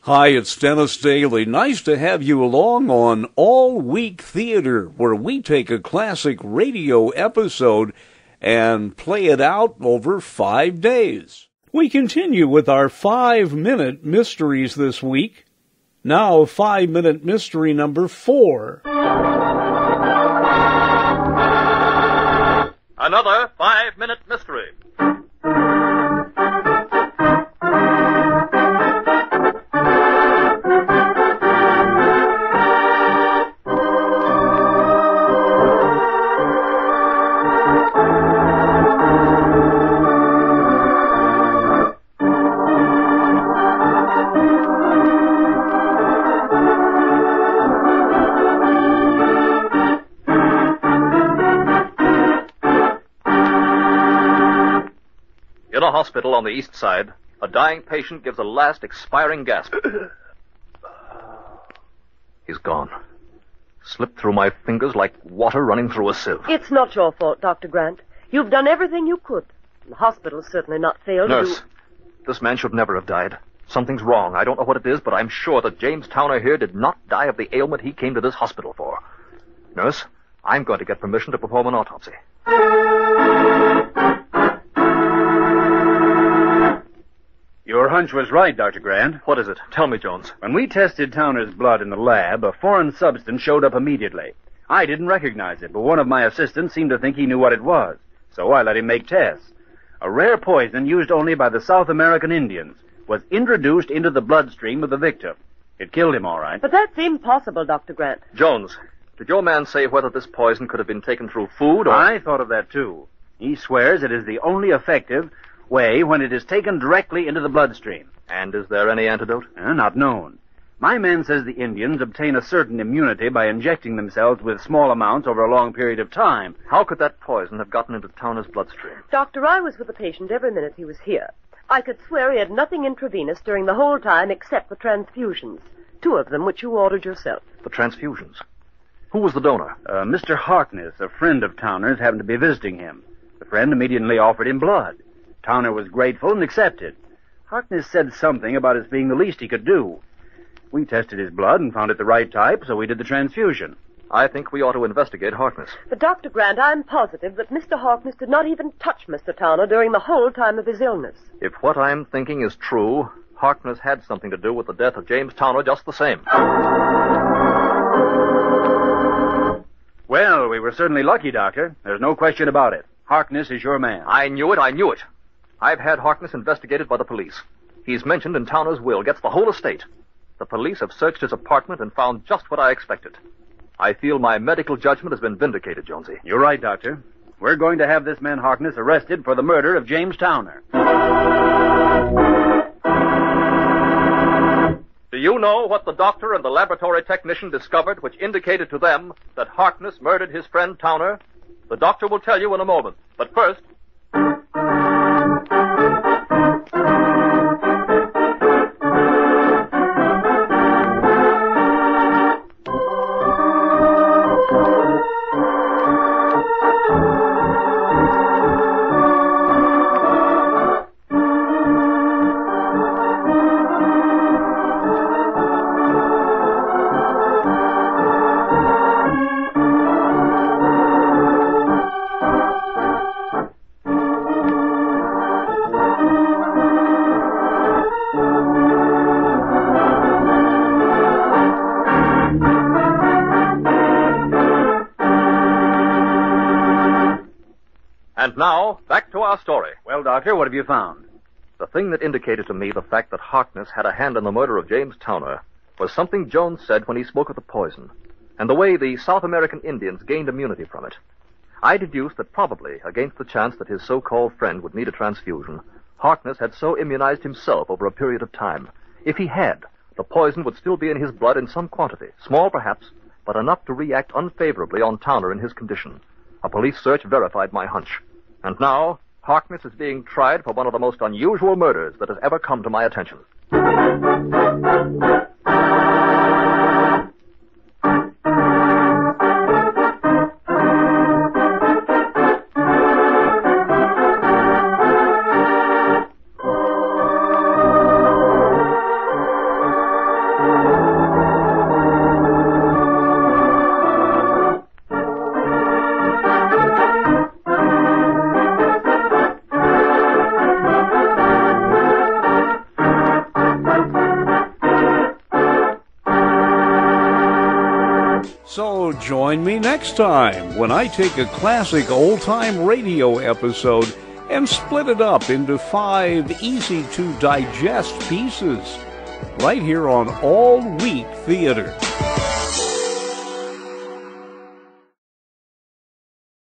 Hi, it's Dennis Daly. Nice to have you along on All Week Theater, where we take a classic radio episode and play it out over 5 days. We continue with our 5-minute mysteries this week. Now, 5-minute mystery number 4. Another 5-minute mystery. In a hospital on the east side, a dying patient gives a last expiring gasp. He's gone. Slipped through my fingers like water running through a sieve. It's not your fault, Dr. Grant. You've done everything you could. The hospital's certainly not failed to do... Nurse, this man should never have died. Something's wrong. I don't know what it is, but I'm sure that James Towner here did not die of the ailment he came to this hospital for. Nurse, I'm going to get permission to perform an autopsy. Your hunch was right, Dr. Grant. What is it? Tell me, Jones. When we tested Towner's blood in the lab, a foreign substance showed up immediately. I didn't recognize it, but one of my assistants seemed to think he knew what it was. So I let him make tests. A rare poison used only by the South American Indians was introduced into the bloodstream of the victim. It killed him, all right. But that's impossible, Dr. Grant. Jones, did your man say whether this poison could have been taken through food or... I thought of that, too. He swears it is the only effective way when it is taken directly into the bloodstream. And is there any antidote? Not known. My man says the Indians obtain a certain immunity by injecting themselves with small amounts over a long period of time. How could that poison have gotten into Towner's bloodstream? Doctor, I was with the patient every minute he was here. I could swear he had nothing intravenous during the whole time except the transfusions. 2 of them, which you ordered yourself. The transfusions? Who was the donor? Mr. Harkness, a friend of Towner's, happened to be visiting him. The friend immediately offered him blood. Towner was grateful and accepted. Harkness said something about its being the least he could do. We tested his blood and found it the right type, so we did the transfusion. I think we ought to investigate Harkness. But, Dr. Grant, I'm positive that Mr. Harkness did not even touch Mr. Towner during the whole time of his illness. If what I'm thinking is true, Harkness had something to do with the death of James Towner just the same. Well, we were certainly lucky, Doctor. There's no question about it. Harkness is your man. I knew it. I've had Harkness investigated by the police. He's mentioned in Towner's will, gets the whole estate. The police have searched his apartment and found just what I expected. I feel my medical judgment has been vindicated, Jonesy. You're right, Doctor. We're going to have this man Harkness arrested for the murder of James Towner. Do you know what the doctor and the laboratory technician discovered which indicated to them that Harkness murdered his friend Towner? The doctor will tell you in a moment. But first... And now, back to our story. Well, Doctor, what have you found? The thing that indicated to me the fact that Harkness had a hand in the murder of James Towner was something Jones said when he spoke of the poison, and the way the South American Indians gained immunity from it. I deduced that probably, against the chance that his so-called friend would need a transfusion, Harkness had so immunized himself over a period of time. If he had, the poison would still be in his blood in some quantity, small perhaps, but enough to react unfavorably on Towner in his condition. A police search verified my hunch. And now, Harkness is being tried for one of the most unusual murders that has ever come to my attention. So join me next time when I take a classic old-time radio episode and split it up into 5 easy-to-digest pieces, right here on All Week Theater.